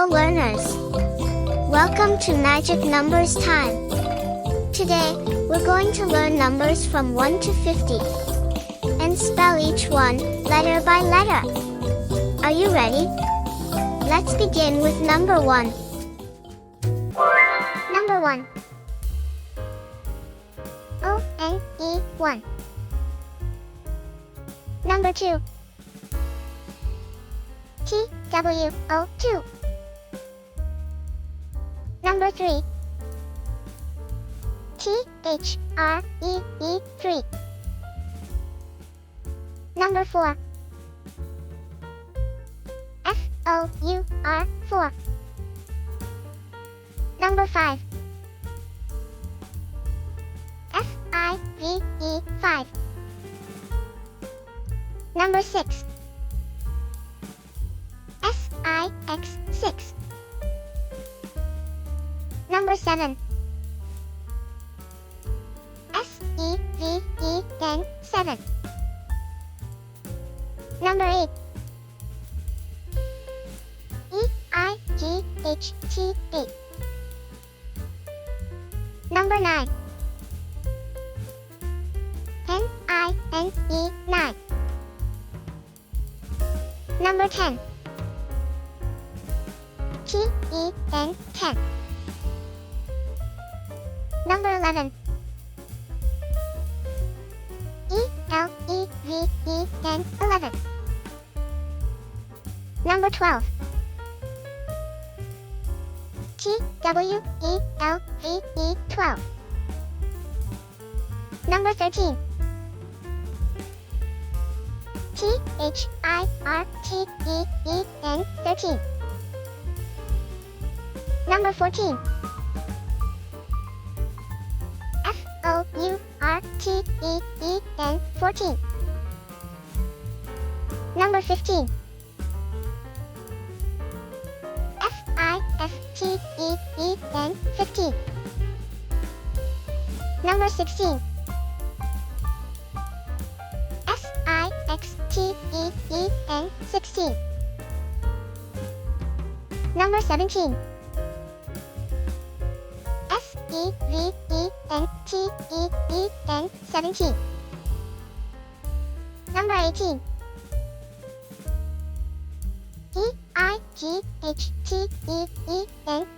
Hello learners! Welcome to Magic Numbers Time. Today, we're going to learn numbers from 1 to 50 and spell each one, letter by letter. Are you ready? Let's begin with number 1. Number 1. O-N-E 1. Number 2. T-W-O 2. Number 3. T-H-R-E-E 3. Number 4. F-O-U-R 4. Number 5. F-I-V-E 5. Number 6. S-I-X 6. Number 7. S-E-V-E N 7. Number 8. E-I-G-H-T 8. Number 9. N-I-N-E 9. Number 10. T-E-N 10. Number 11. E-L-E-V-E-N 11. Number 12. T-W-E-L-V-E 12. Number 13. T-H-I-R-T-E-E-N 13. Number 14. F-O-U-R-T-E-E-N 14. Number 15. F-I-F-T-E-E-N 15. Number 16. S-I-X-T-E-E-N 16. Number 17. S-E-V-E-N-T-E-E-N 17. Number 18. E-I-G-H-T-E-E-N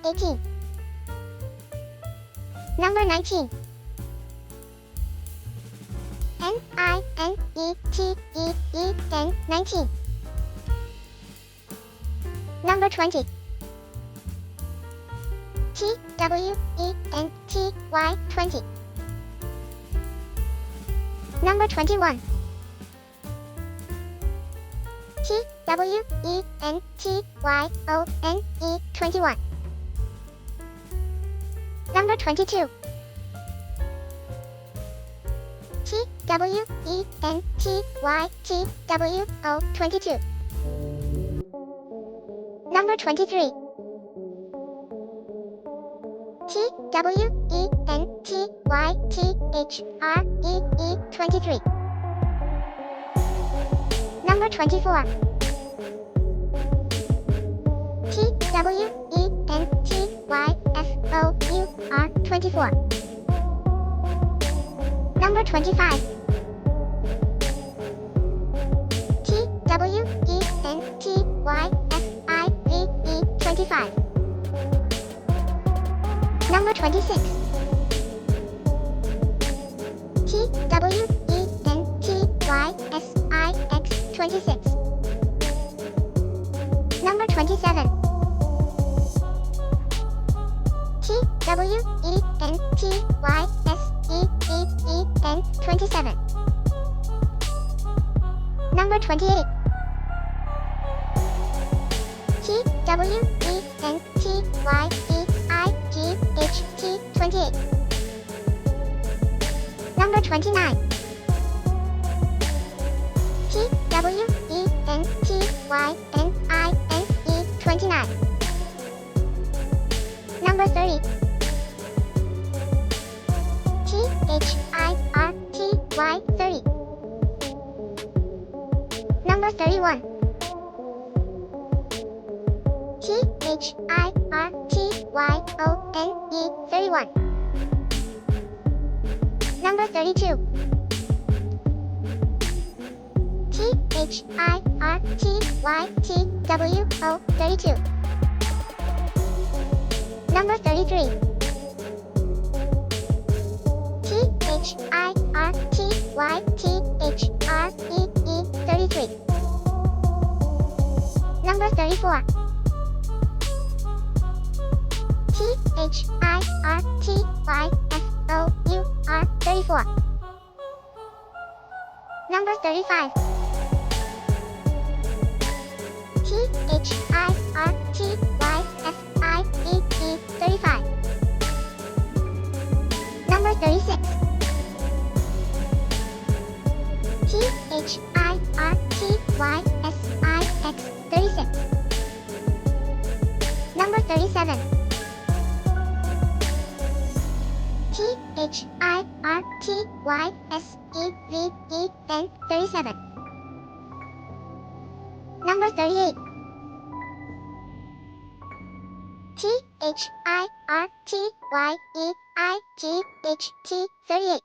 18. Number 19. N-I-N-E-T-E-E-N 19. Number 20. T-W-E-N-T-Y 20. Number 21. T-W-E-N-T-Y-O-N-E 21. Number 22. T-W-E-N-T-Y-T-W-O 22. Number 23. T-W-E-N-T-Y-T-H-R-E-E 23. Number 24. T-W-E-N-T-Y-F-O-U-R 24. Number 25. T-W-E-N-T-Y-F-I-V-E 25. Number 26. T-W-E-N-T-Y-S-I-X 26. Number 27. T-W-E-N-T-Y-S-E-E-E-N 27. Number 28. T-W-E-N-T-Y-E-I-G-H-T 28. Number 29. T-W-E-N-T-Y-N-I-N-E 29. Number 30. T-H-I-R-T-Y 30. Number 31. 31. Number 32. THIRTYTWO 32. Number 33. THIRTYTHREE 33. Number 34. THIRTYFOUR 34. Number 35. THIRTYFIEE 35. Number 36. THIRTYSIX 36. Number 37. THIRTYSEVEN 37. Number 38. THIRTYEIGHT 38.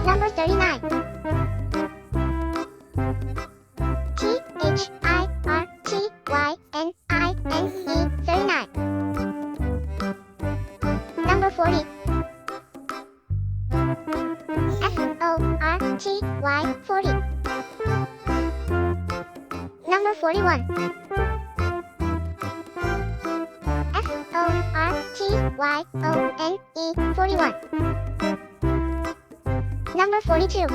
Number 39. THIRTYNINE 39. Number 40. FORTY 40. Number 41. FORTYONE 41. Number 42.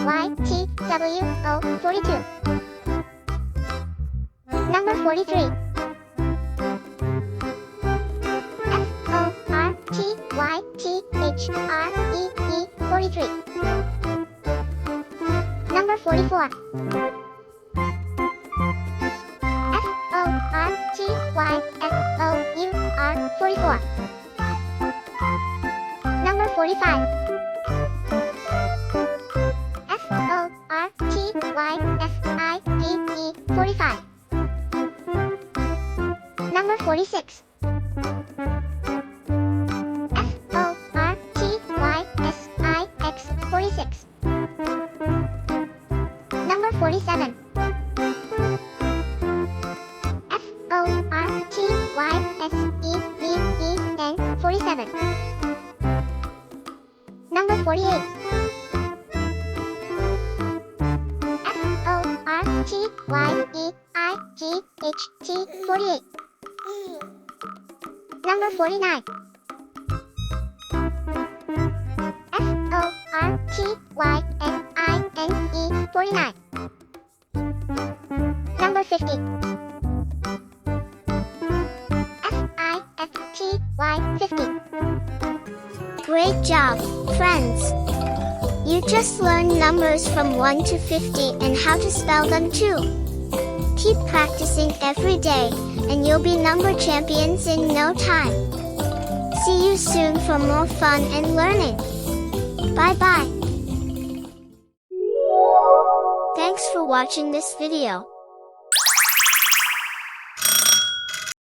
FORTYTWO 42. Number 43. FORTYTHREE 43. Number 44. FORTYFOUR 44. Number 45. FORTYFIVE 45. Number 46. FORTYSIX 46. Number 47. FORTYSEVEN 47. Number 48. FORTYEIGHT 48. Number 49. FORTYNINE 49. Number 50. FIFTY 50. Great job, friends! You just learned numbers from 1 to 50 and how to spell them too. Keep practicing every day, and you'll be number champions in no time. See you soon for more fun and learning. Bye-bye. Thanks for watching this video.